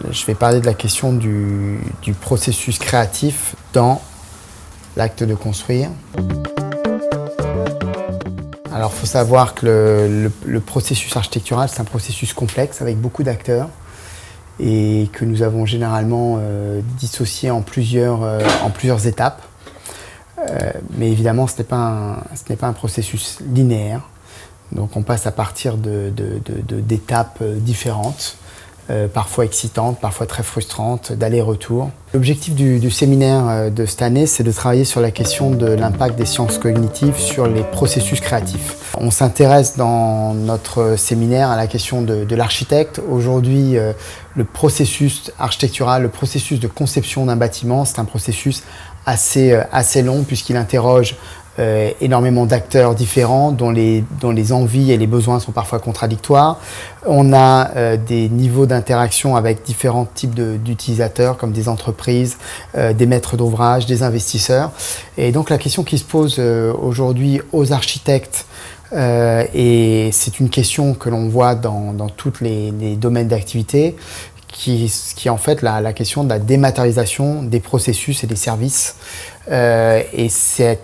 Je vais parler de la question du processus créatif dans l'acte de construire. Alors il faut savoir que le processus architectural, c'est un processus complexe avec beaucoup d'acteurs et que nous avons généralement dissocié en plusieurs étapes. Mais évidemment, ce n'est pas un processus linéaire. Donc on passe à partir d'étapes différentes. Parfois excitantes, parfois très frustrantes, d'aller-retour. L'objectif du séminaire de cette année, c'est de travailler sur la question de l'impact des sciences cognitives sur les processus créatifs. On s'intéresse dans notre séminaire à la question de l'architecte. Aujourd'hui, le processus architectural, le processus de conception d'un bâtiment, c'est un processus assez long puisqu'il interroge énormément d'acteurs différents dont les envies et les besoins sont parfois contradictoires. On a des niveaux d'interaction avec différents types d'utilisateurs comme des entreprises, des maîtres d'ouvrage, des investisseurs. Et donc la question qui se pose aujourd'hui aux architectes, et c'est une question que l'on voit dans tous les domaines d'activité, qui est en fait la question de la dématérialisation des processus et des services. Et ce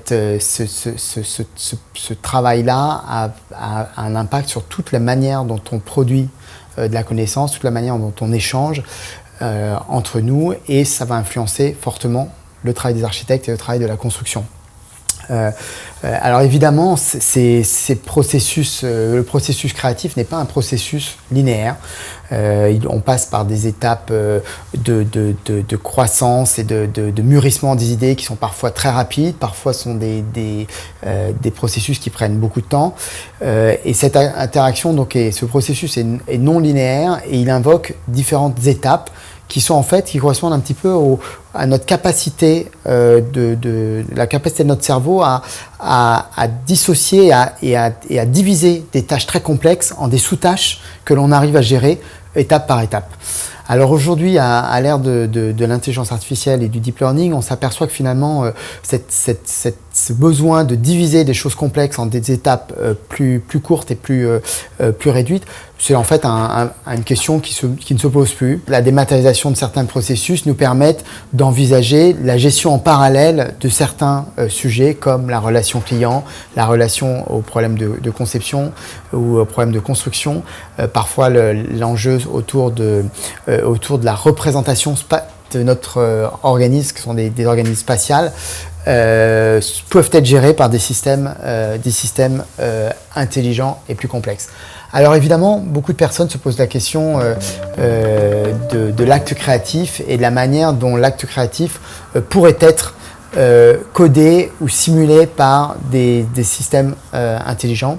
travail-là a un impact sur toute la manière dont on produit de la connaissance, toute la manière dont on échange entre nous, et ça va influencer fortement le travail des architectes et le travail de la construction. Alors évidemment, le processus créatif n'est pas un processus linéaire. On passe par des étapes de croissance et de mûrissement des idées qui sont parfois très rapides, parfois sont des processus qui prennent beaucoup de temps. Et cette interaction, ce processus est non linéaire et il invoque différentes étapes qui correspondent un petit peu à notre capacité, la capacité de notre cerveau à dissocier et à diviser des tâches très complexes en des sous-tâches que l'on arrive à gérer étape par étape. Alors aujourd'hui, à l'ère de l'intelligence artificielle et du deep learning, on s'aperçoit que finalement, ce besoin de diviser des choses complexes en des étapes plus courtes et plus réduites, c'est en fait une question qui ne se pose plus. La dématérialisation de certains processus nous permettent d'envisager la gestion en parallèle de certains sujets comme la relation client, la relation aux problèmes de conception ou aux problèmes de construction. Parfois l'enjeu autour de la représentation de notre organisme, qui sont des organismes spatials, peuvent être gérés par des systèmes intelligents et plus complexes. Alors évidemment, beaucoup de personnes se posent la question de l'acte créatif et de la manière dont l'acte créatif pourrait être codé ou simulé par des systèmes intelligents.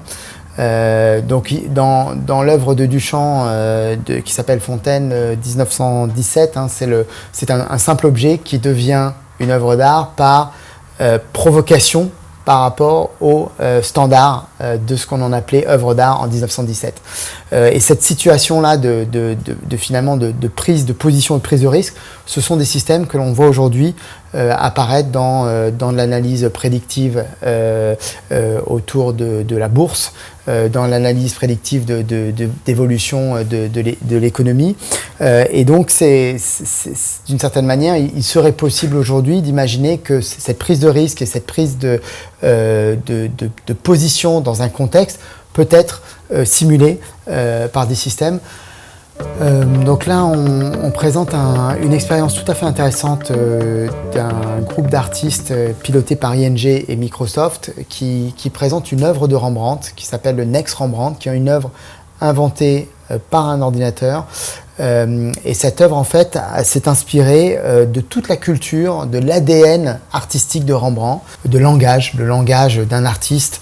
Donc dans l'œuvre de Duchamp qui s'appelle Fontaine 1917, c'est un simple objet qui devient une œuvre d'art par provocation par rapport au standard de ce qu'on en appelait œuvre d'art en 1917. Et cette situation-là finalement de prise de position et de prise de risque, ce sont des systèmes que l'on voit aujourd'hui apparaître dans l'analyse prédictive autour de la bourse, dans l'analyse prédictive d'évolution de l'économie. Et donc, d'une certaine manière, il serait possible aujourd'hui d'imaginer que cette prise de risque et cette prise de position dans un contexte peut être simulée par des systèmes. Donc là, on présente une expérience tout à fait intéressante d'un groupe d'artistes piloté par ING et Microsoft qui présente une œuvre de Rembrandt qui s'appelle le Next Rembrandt, qui est une œuvre inventée par un ordinateur. Et cette œuvre, en fait, s'est inspirée de toute la culture, de l'ADN artistique de Rembrandt, le langage d'un artiste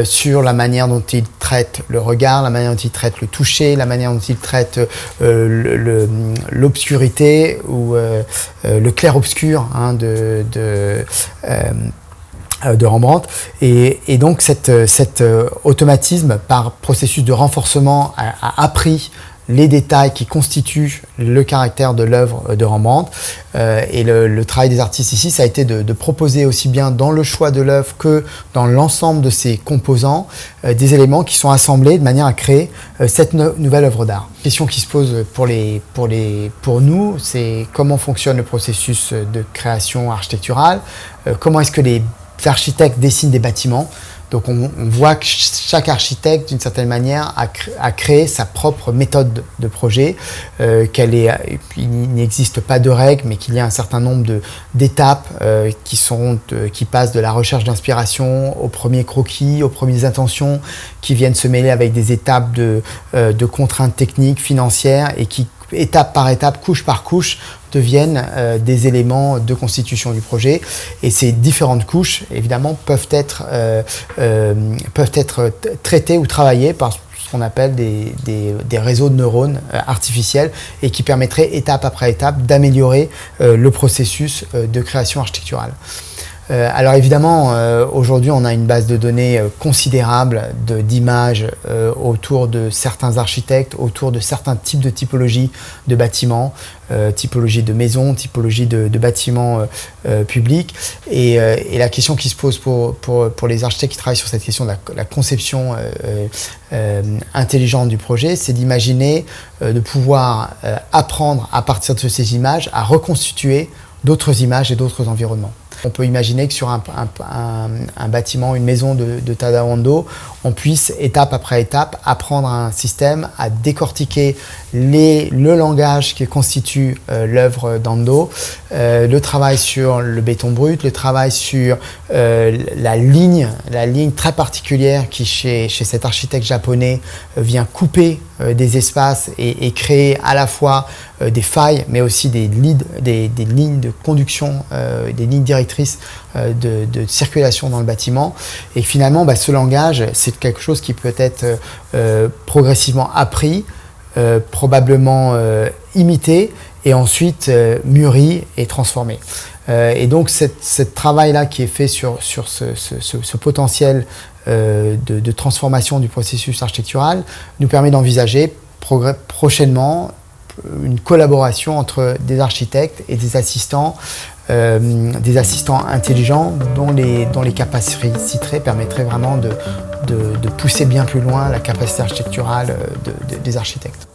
sur la manière dont il traite le regard, la manière dont il traite le toucher, la manière dont il traite l'obscurité ou le clair-obscur de Rembrandt. Et donc cet automatisme par processus de renforcement a appris les détails qui constituent le caractère de l'œuvre de Rembrandt. Et le travail des artistes ici, ça a été de proposer aussi bien dans le choix de l'œuvre que dans l'ensemble de ses composants des éléments qui sont assemblés de manière à créer cette nouvelle œuvre d'art. La question qui se pose pour nous, c'est comment fonctionne le processus de création architecturale, comment est-ce que les architectes dessinent des bâtiments. Donc on voit que chaque architecte, d'une certaine manière, a créé sa propre méthode de projet, il n'existe pas de règles, mais qu'il y a un certain nombre d'étapes qui passent de la recherche d'inspiration aux premiers croquis, aux premières intentions, qui viennent se mêler avec des étapes de contraintes techniques, financières, et qui, étape par étape, couche par couche, deviennent des éléments de constitution du projet. Et ces différentes couches, évidemment, peuvent être traitées ou travaillées par ce qu'on appelle des réseaux de neurones artificiels, et qui permettraient, étape après étape, d'améliorer le processus de création architecturale. Alors évidemment, aujourd'hui, on a une base de données considérable d'images autour de certains architectes, autour de certains types de typologies de bâtiments, typologie de maisons, typologie de bâtiments publics. Et la question qui se pose pour les architectes qui travaillent sur cette question de la conception intelligente du projet, c'est d'imaginer, de pouvoir apprendre à partir de ces images à reconstituer d'autres images et d'autres environnements. On peut imaginer que sur un bâtiment, une maison de Tadawando, on puisse, étape après étape, apprendre à un système à décortiquer le langage qui constitue l'œuvre d'Ando, le travail sur le béton brut, le travail sur la ligne très particulière qui, chez cet architecte japonais, vient couper des espaces et créer à la fois des failles, mais aussi des lignes de conduction, des lignes directrices de circulation dans le bâtiment. Et finalement, ce langage, c'est quelque chose qui peut être progressivement appris, probablement imité, et ensuite mûri et transformé. Et donc, ce travail-là qui est fait sur ce potentiel de transformation du processus architectural nous permet d'envisager prochainement une collaboration entre des architectes et des assistants intelligents dont les capacités permettraient vraiment de pousser bien plus loin la capacité architecturale des architectes.